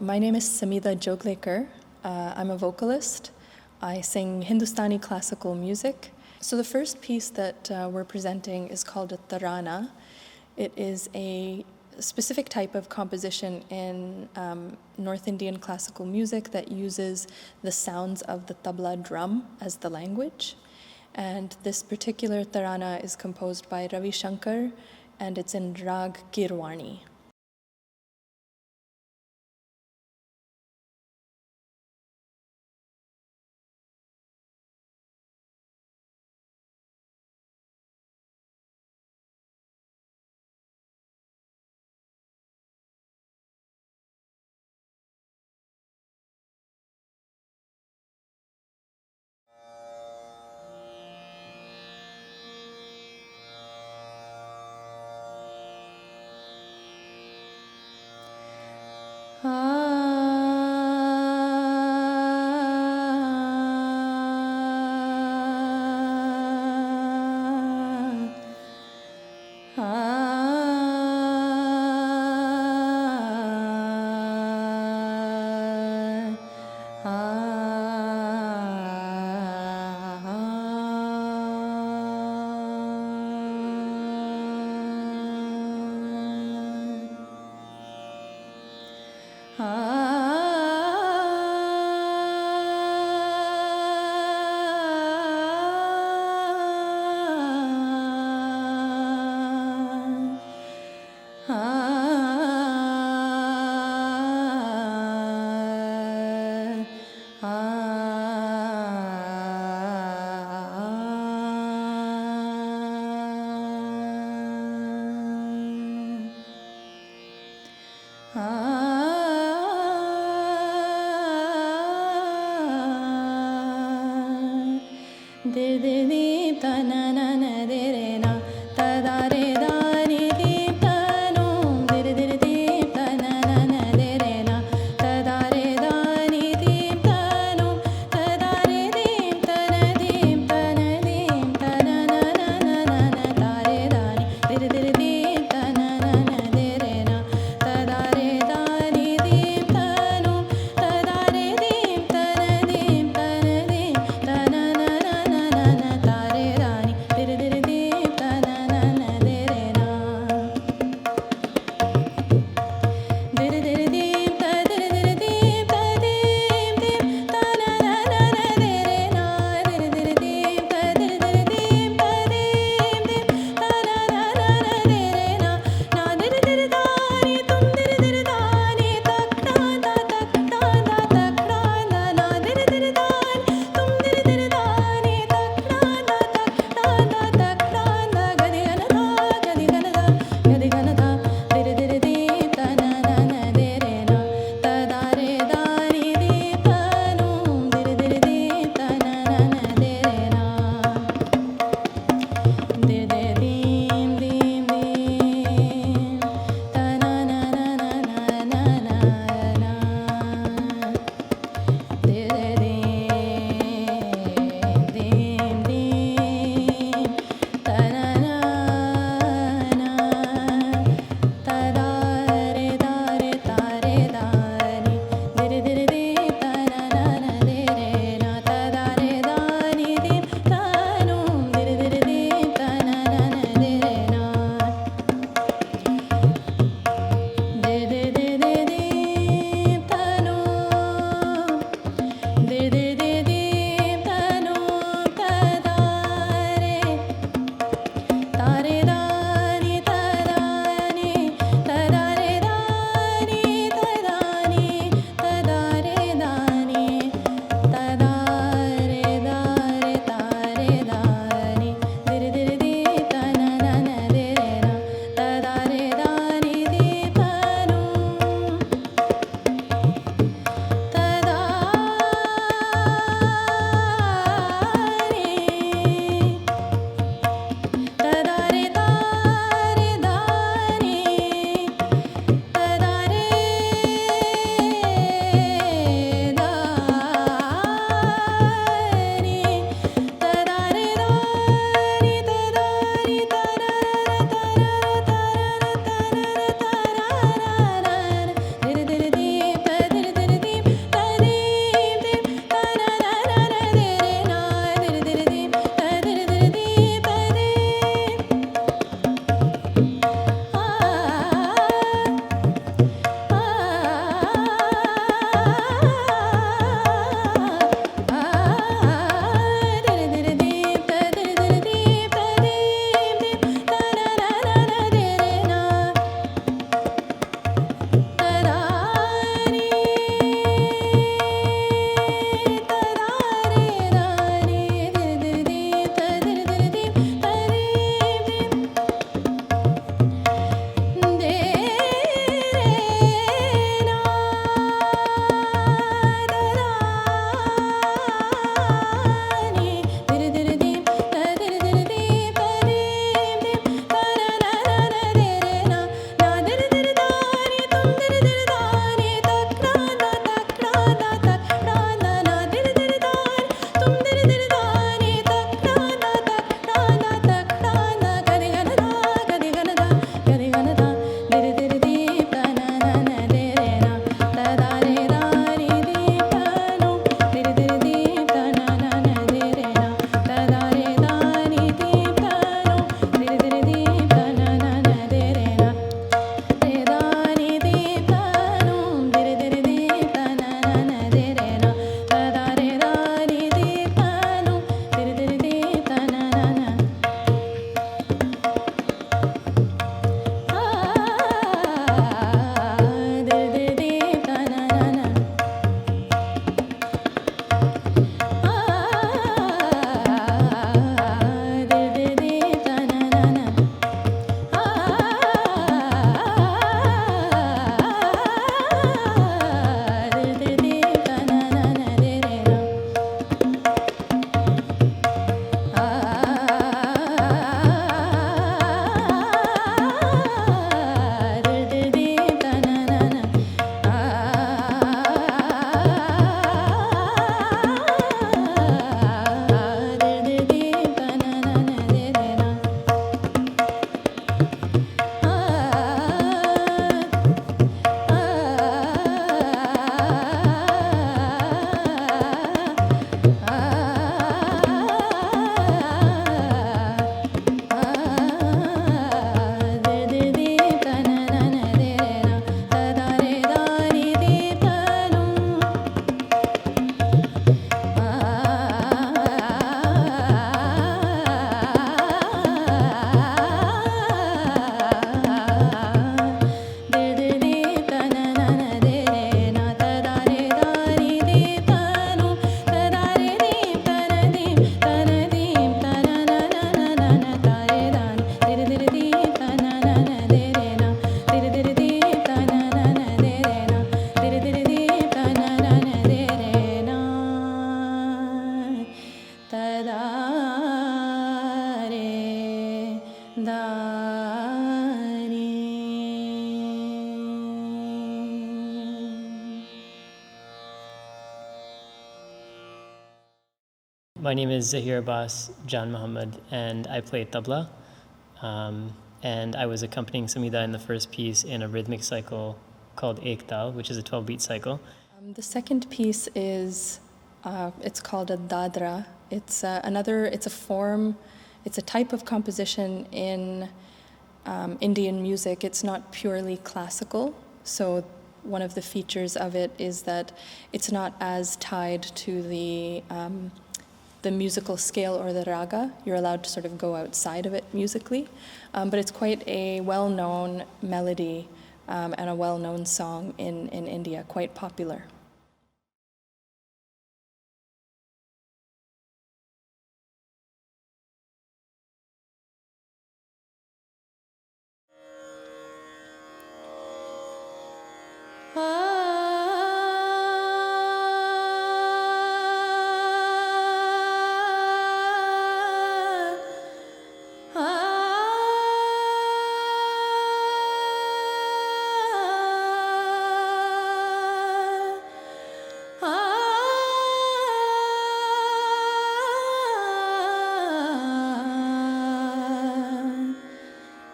My name is Samidha Joglekar. I'm a vocalist. I sing Hindustani classical music. So the first piece that we're presenting is called a Tarana. It is a specific type of composition in North Indian classical music that uses the sounds of the tabla drum as the language. And this particular Tarana is composed by Ravi Shankar, and it's in Rag Kirwani. My name is Abbas Janmohamed, and I play tabla. And I was accompanying Samidha in the first piece in a rhythmic cycle called Ek Tal, which is a 12-beat cycle. The second piece is, it's called a dadra. It's a form, it's a type of composition in Indian music. It's not purely classical, so one of the features of it is that it's not as tied to the musical scale or the raga. You're allowed to sort of go outside of it musically, but it's quite a well-known melody and a well-known song in India, quite popular.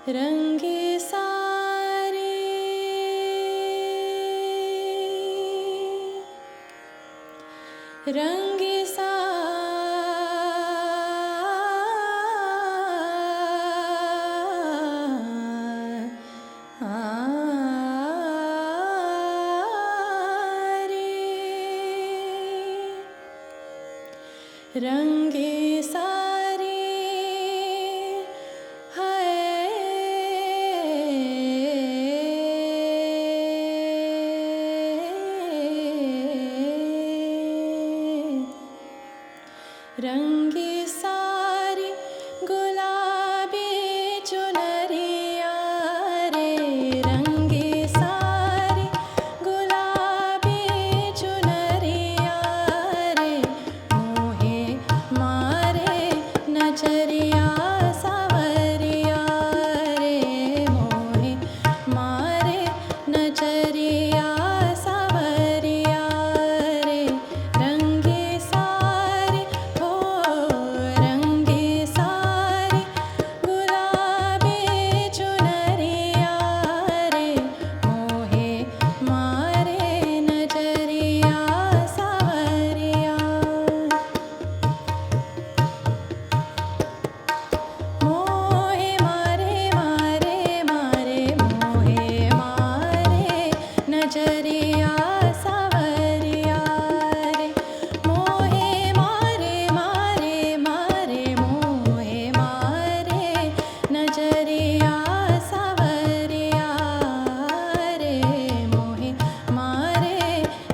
Rangi Rangi sari Rangi sari gulabi chunariya re Rangi sari gulabi chunariya re mohe mare nachariya savariya re mohe mare nachariya savariya re Rangi sari Rangi sari gulabi chunariya re mohe mare nachariya savariya mohe mare mare mare mohe mare nachariya savariya re mohe mare mare mare mohe mare nachariya savariya re mohe mare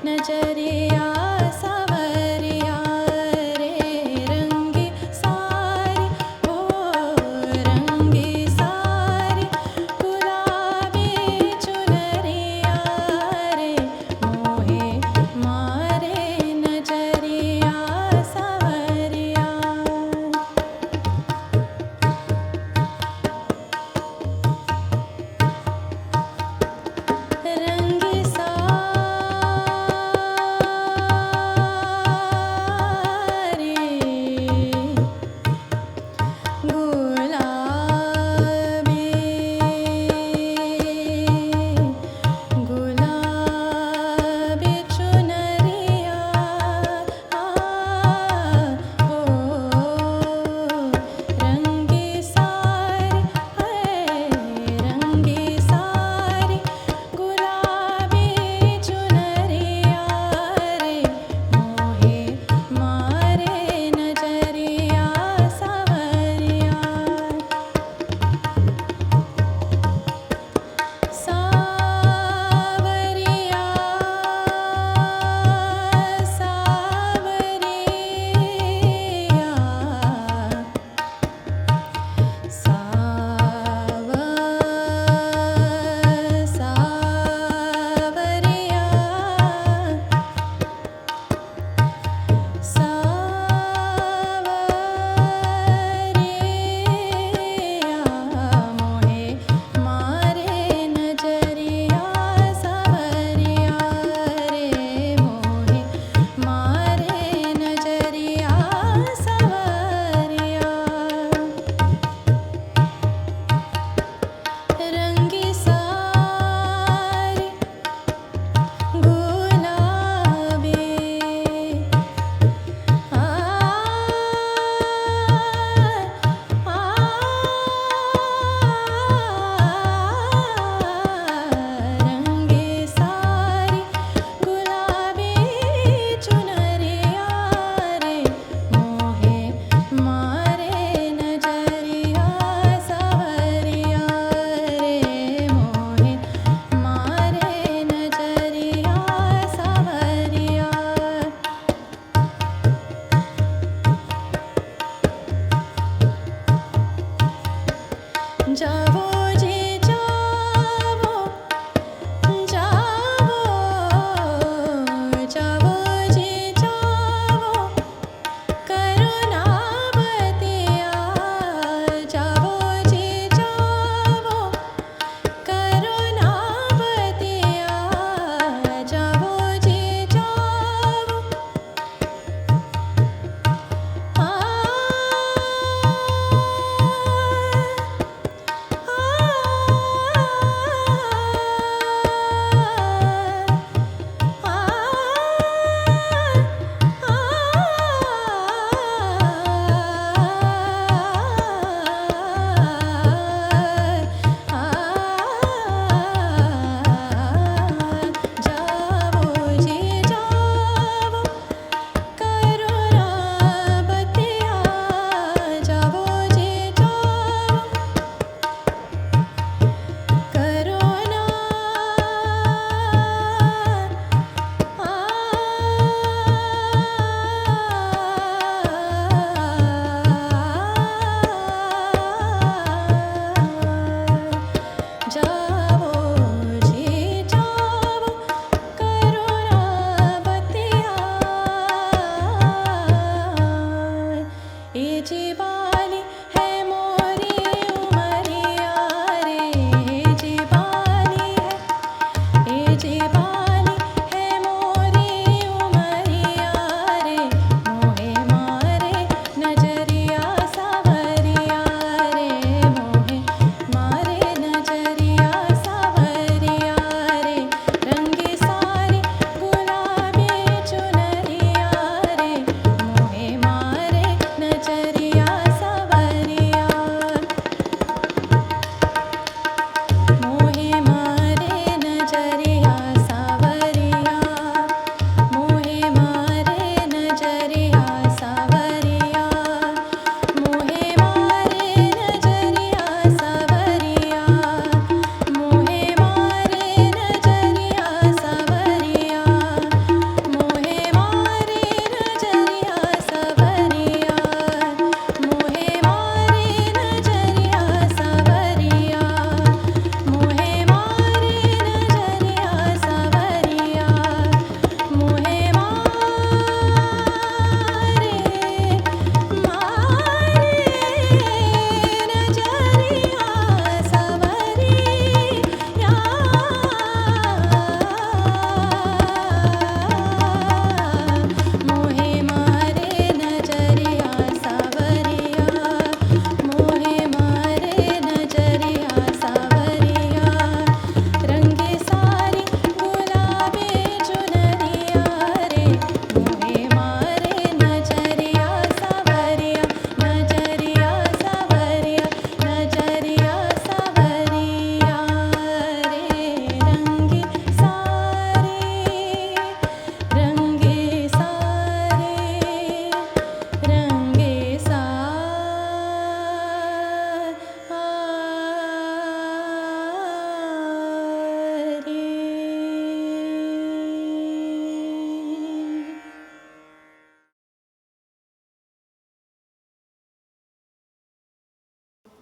nachariya savariya re Rangi sari Rangi sari gulabi chunariya re mohe mare nachariya savariya Rangi sari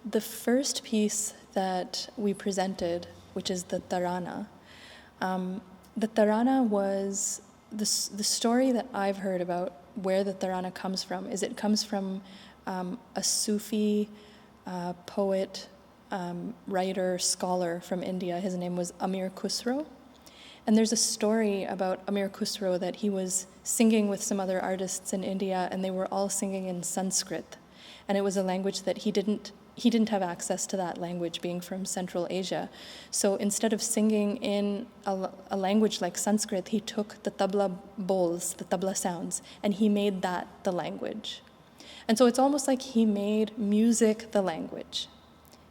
the first piece that we presented, which is the Tarana, the Tarana was the story that I've heard about where the Tarana comes from is it comes from a Sufi poet, writer, scholar from India. His name was Amir Khusro. And there's a story about Amir Khusro that he was singing with some other artists in India, and they were all singing in Sanskrit. And it was a language that he didn't have access to that language, being from Central Asia. So instead of singing in a language like Sanskrit, he took the tabla bowls, the tabla sounds, and he made that the language. And so it's almost like he made music the language,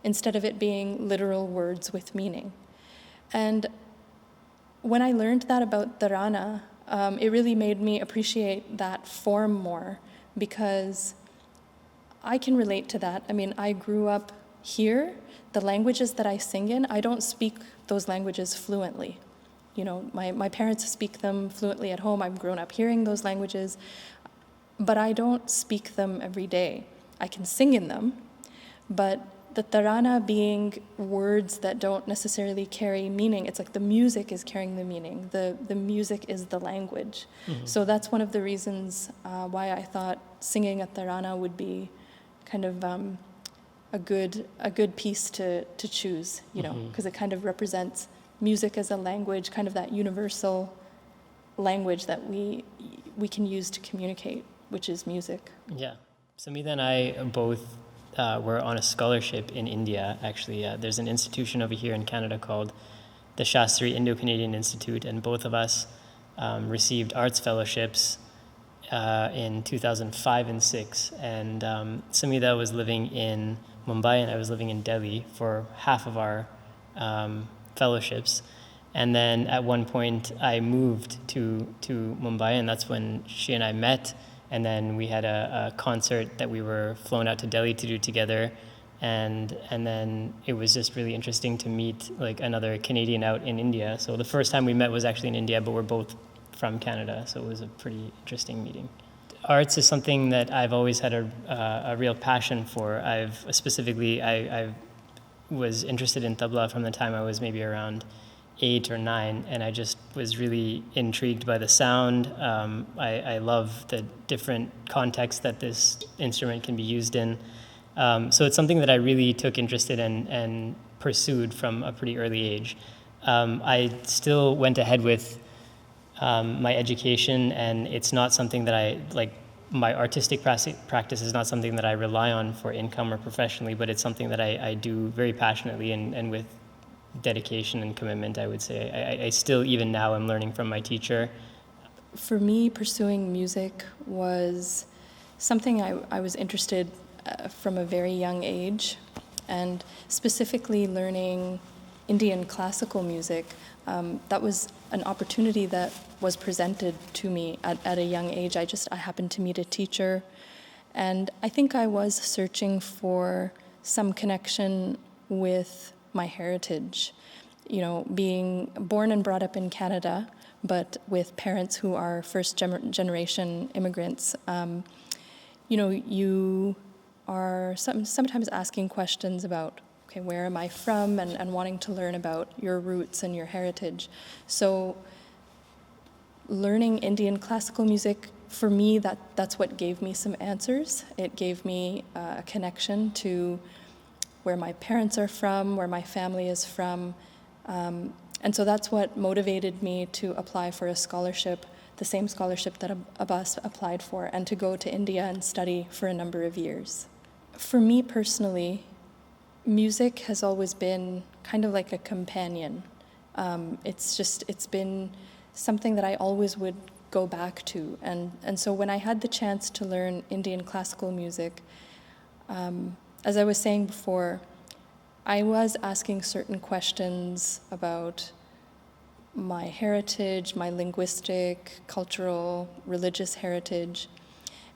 instead of it being literal words with meaning. And when I learned that about Tarana, it really made me appreciate that form more, because I can relate to that. I mean, I grew up here. The languages that I sing in, I don't speak those languages fluently. You know, my parents speak them fluently at home. I've grown up hearing those languages, but I don't speak them every day. I can sing in them, but the Tarana being words that don't necessarily carry meaning, it's like the music is carrying the meaning. The music is the language. Mm-hmm. So that's one of the reasons why I thought singing a Tarana would be kind of a good piece to choose, you know, because it kind of represents music as a language, kind of that universal language that we can use to communicate, which is music. Yeah. Samidha and I both were on a scholarship in India, actually. There's an institution over here in Canada called the Shastri Indo-Canadian Institute, and both of us received arts fellowships in 2005 and 6. And Samidha was living in Mumbai, and I was living in Delhi for half of our fellowships. And then at one point, I moved to Mumbai, and that's when she and I met. And then we had a concert that we were flown out to Delhi to do together. And then it was just really interesting to meet like another Canadian out in India. So the first time we met was actually in India, but we're both from Canada. So it was a pretty interesting meeting. Arts is something that I've always had a real passion for. I was interested in tabla from the time I was maybe around 8 or 9, and I just was really intrigued by the sound. I love the different contexts that this instrument can be used in. So it's something that I really took interest in and pursued from a pretty early age. I still went ahead with my education, and it's not something that my artistic practice is not something that I rely on for income or professionally, but it's something that I do very passionately and with dedication and commitment, I would say. I still, even now, am learning from my teacher. For me, pursuing music was something I was interested from a very young age, and specifically learning Indian classical music. That was an opportunity that was presented to me at a young age. I happened to meet a teacher, and I think I was searching for some connection with my heritage, you know, being born and brought up in Canada, but with parents who are first generation immigrants. You know, you are sometimes asking questions about, okay, where am I from, and wanting to learn about your roots and your heritage. So learning Indian classical music, for me, that's what gave me some answers. It gave me a connection to where my parents are from, where my family is from. And so that's what motivated me to apply for a scholarship, the same scholarship that Abbas applied for, and to go to India and study for a number of years. For me personally, music has always been kind of like a companion. It's been something that I always would go back to. And so when I had the chance to learn Indian classical music, as I was saying before, I was asking certain questions about my heritage, my linguistic, cultural, religious heritage.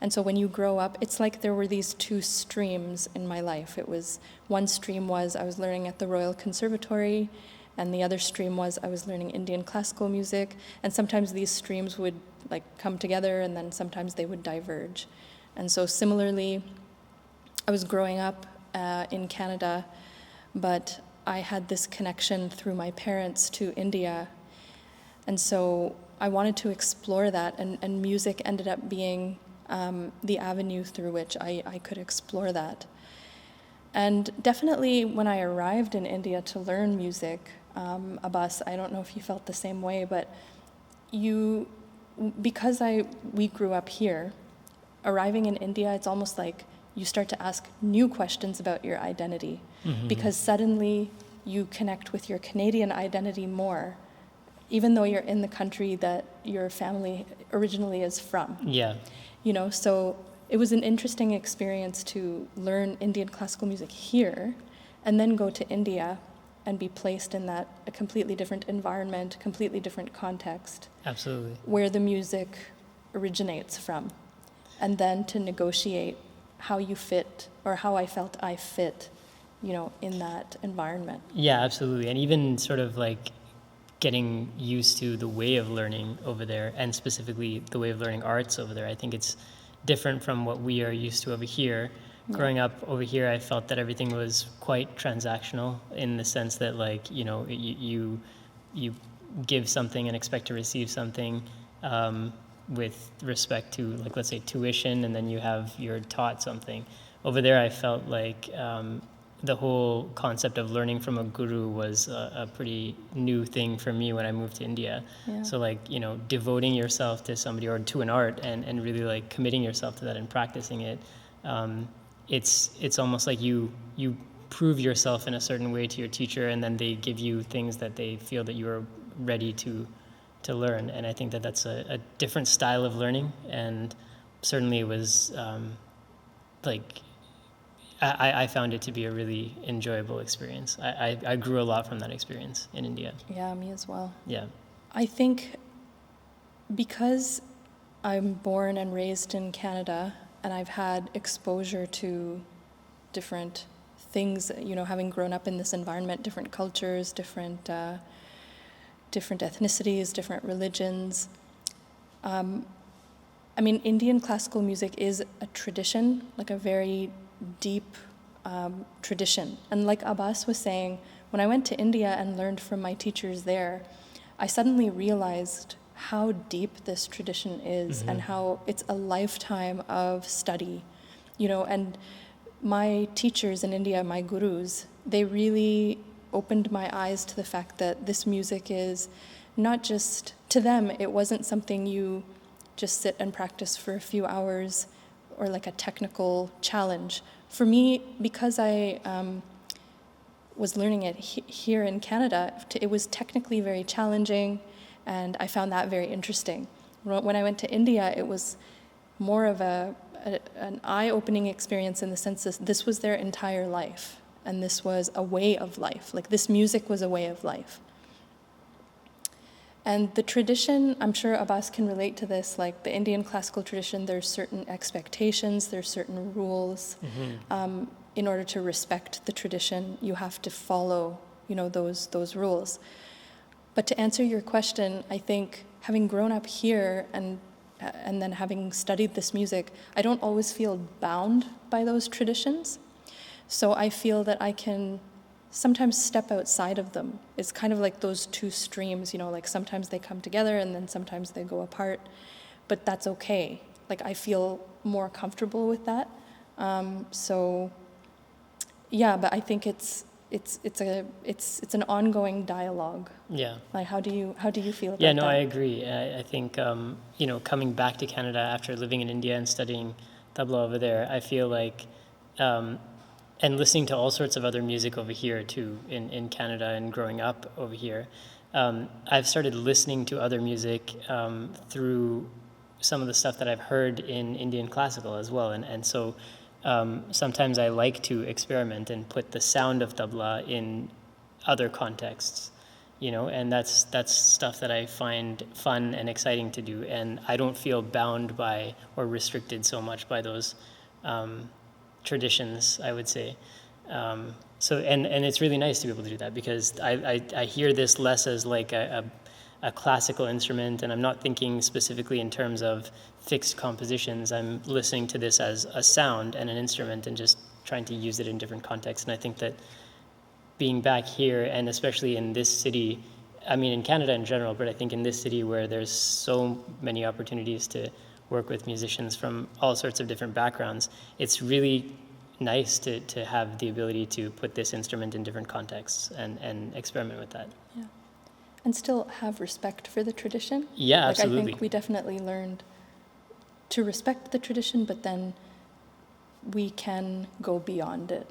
And so when you grow up, it's like there were these two streams in my life. It was, one stream was I was learning at the Royal Conservatory, and the other stream was I was learning Indian classical music. And sometimes these streams would like come together, and then sometimes they would diverge. And so similarly, I was growing up in Canada, but I had this connection through my parents to India. And so I wanted to explore that, and music ended up being the avenue through which I could explore that. And definitely when I arrived in India to learn music, Abbas, I don't know if you felt the same way, but because we grew up here, arriving in India, it's almost like you start to ask new questions about your identity, because suddenly you connect with your Canadian identity more, even though you're in the country that your family originally is from. Yeah. So it was an interesting experience to learn Indian classical music here and then go to India and be placed in a completely different environment, completely different context. Absolutely. Where the music originates from. And then to negotiate how you fit, or how I felt I fit, in that environment. Yeah, absolutely. And even sort of like getting used to the way of learning over there, and specifically the way of learning arts over there. I think it's different from what we are used to over here. Yeah. Growing up over here, I felt that everything was quite transactional, in the sense that you give something and expect to receive something, with respect to, let's say, tuition, and then you're taught something. Over there, I felt like the whole concept of learning from a guru was a pretty new thing for me when I moved to India. Yeah. So devoting yourself to somebody or to an art, and really committing yourself to that and practicing it, it's almost like you prove yourself in a certain way to your teacher, and then they give you things that they feel that you are ready to learn. And I think that that's a different style of learning, and certainly it was I found it to be a really enjoyable experience. I grew a lot from that experience in India. Yeah, me as well. Yeah. I think because I'm born and raised in Canada, and I've had exposure to different things, having grown up in this environment, different cultures, different ethnicities, different religions. Indian classical music is a tradition, a very deep tradition. And like Abbas was saying, when I went to India and learned from my teachers there, I suddenly realized how deep this tradition is, and how it's a lifetime of study, and my teachers in India, my gurus, they really opened my eyes to the fact that this music is not just, to them, it wasn't something you just sit and practice for a few hours, or a technical challenge. For me, because I was learning it here in Canada, it was technically very challenging, and I found that very interesting. When I went to India, it was more of an eye-opening experience, in the sense that this was their entire life, and this was a way of life. This music was a way of life. And the tradition, I'm sure Abbas can relate to this, the Indian classical tradition, there's certain expectations, there's certain rules. In order to respect the tradition, you have to follow, those rules. But to answer your question, I think having grown up here and then having studied this music, I don't always feel bound by those traditions. So I feel that I can sometimes step outside of them. It's kind of like those two streams, sometimes they come together and then sometimes they go apart, but that's okay. I feel more comfortable with that. But I think it's an ongoing dialogue. Yeah. How do you feel about that? Yeah, no, I agree. I think coming back to Canada after living in India and studying tabla over there, I feel like and listening to all sorts of other music over here too, in Canada, and growing up over here, I've started listening to other music through some of the stuff that I've heard in Indian classical as well. And so sometimes I like to experiment and put the sound of tabla in other contexts, and that's stuff that I find fun and exciting to do. And I don't feel bound by or restricted so much by those traditions, I would say. So it's really nice to be able to do that, because I hear this less as a classical instrument, and I'm not thinking specifically in terms of fixed compositions. I'm listening to this as a sound and an instrument, and just trying to use it in different contexts. And I think that being back here, and especially in this city, I mean, in Canada in general, but I think in this city where there's so many opportunities to work with musicians from all sorts of different backgrounds, it's really nice to have the ability to put this instrument in different contexts and experiment with that. Yeah. And still have respect for the tradition. Yeah, like, absolutely. I think we definitely learned to respect the tradition, but then we can go beyond it.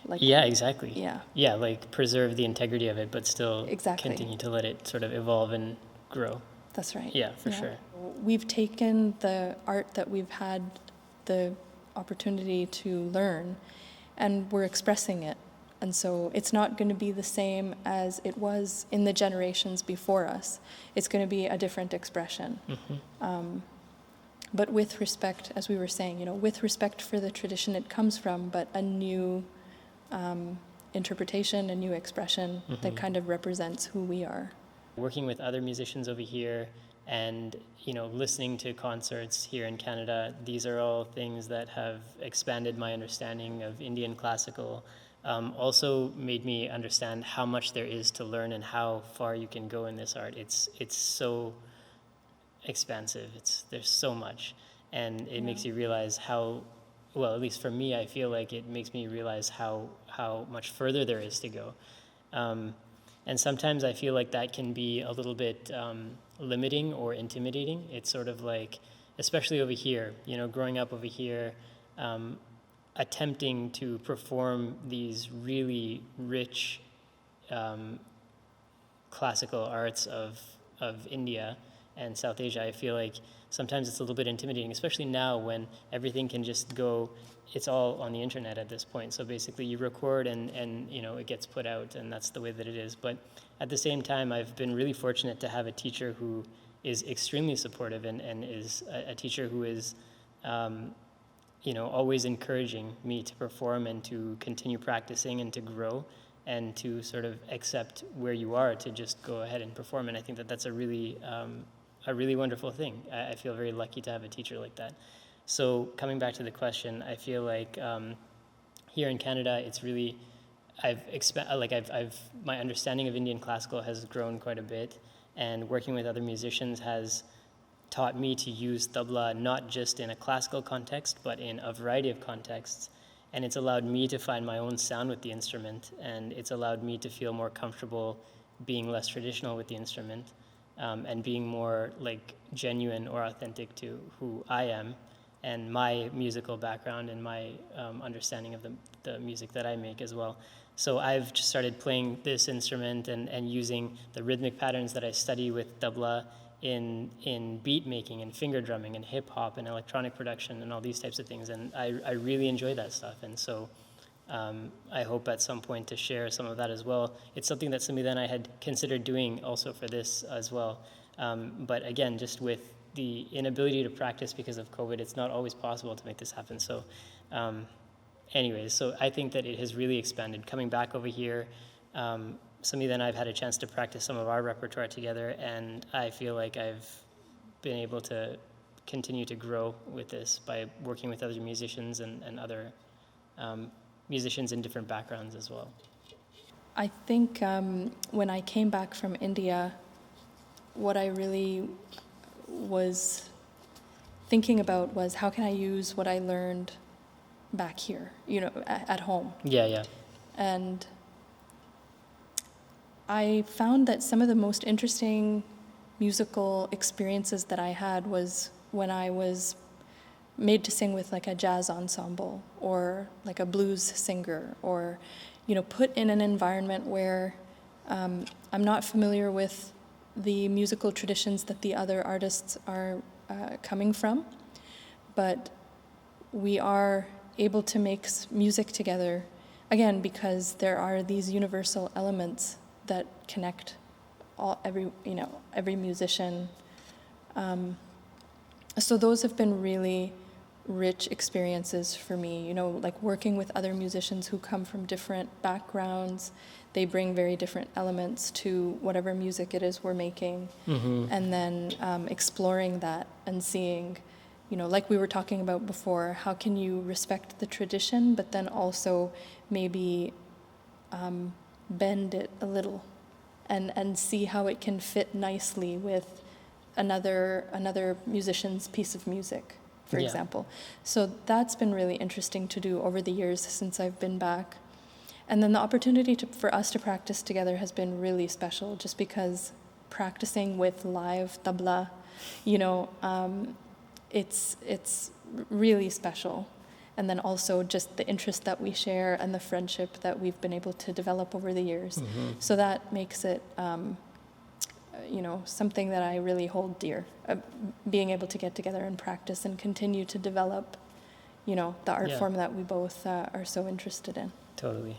Like, yeah, exactly. Yeah. Yeah, like preserve the integrity of it, but still Exactly. continue to let it sort of evolve and grow. That's right. Yeah, for sure. We've taken the art that we've had the opportunity to learn, and we're expressing it. And so it's not going to be the same as it was in the generations before us. It's going to be a different expression. Mm-hmm. But with respect, as we were saying, with respect for the tradition it comes from, but a new interpretation, a new expression that kind of represents who we are. Working with other musicians over here and, listening to concerts here in Canada, these are all things that have expanded my understanding of Indian classical. Also made me understand how much there is to learn and how far you can go in this art. It's so expansive. There's so much, and it makes you realize how, well, at least for me, I feel like it makes me realize how much further there is to go. And sometimes I feel like that can be a little bit limiting or intimidating. It's sort of like, especially over here, growing up over here, attempting to perform these really rich classical arts of India and South Asia, I feel like sometimes it's a little bit intimidating, especially now when everything can just go, it's all on the internet at this point. So basically you record and it gets put out, and that's the way that it is. But at the same time, I've been really fortunate to have a teacher who is extremely supportive and is a teacher who is always encouraging me to perform and to continue practicing and to grow and to sort of accept where you are, to just go ahead and perform. And I think that that's a really wonderful thing. I feel very lucky to have a teacher like that. So coming back to the question, I feel like here in Canada, it's really, my understanding of Indian classical has grown quite a bit, and working with other musicians has taught me to use tabla not just in a classical context, but in a variety of contexts. And it's allowed me to find my own sound with the instrument, and it's allowed me to feel more comfortable being less traditional with the instrument, and being more like genuine or authentic to who I am and my musical background and my understanding of the music that I make as well. So I've just started playing this instrument and using the rhythmic patterns that I study with tabla in beat making and finger drumming and hip hop and electronic production and all these types of things. And I really enjoy that stuff. And so I hope at some point to share some of that as well. It's something that Samidha and I had considered doing also for this as well. But again, just with the inability to practice because of COVID, it's not always possible to make this happen. So anyways, so I think that it has really expanded. Coming back over here, Samidha and I have had a chance to practice some of our repertoire together, and I feel like I've been able to continue to grow with this by working with other musicians and other musicians in different backgrounds as well. I think when I came back from India, what I really was thinking about was how can I use what I learned back here, at home. Yeah. And I found that some of the most interesting musical experiences that I had was when I was made to sing with like a jazz ensemble or like a blues singer, or put in an environment where I'm not familiar with the musical traditions that the other artists are coming from, but we are able to make music together, again, because there are these universal elements that connect every musician. So those have been really rich experiences for me, like working with other musicians who come from different backgrounds. They bring very different elements to whatever music it is we're making, and then exploring that and seeing, like we were talking about before, how can you respect the tradition, but then also maybe bend it a little and see how it can fit nicely with another musician's piece of music, for example. So that's been really interesting to do over the years since I've been back. And then the opportunity for us to practice together has been really special, just because practicing with live tabla, it's really special. And then also just the interest that we share and the friendship that we've been able to develop over the years. Mm-hmm. So that makes it, something that I really hold dear, being able to get together and practice and continue to develop, the art form that we both are so interested in. Totally.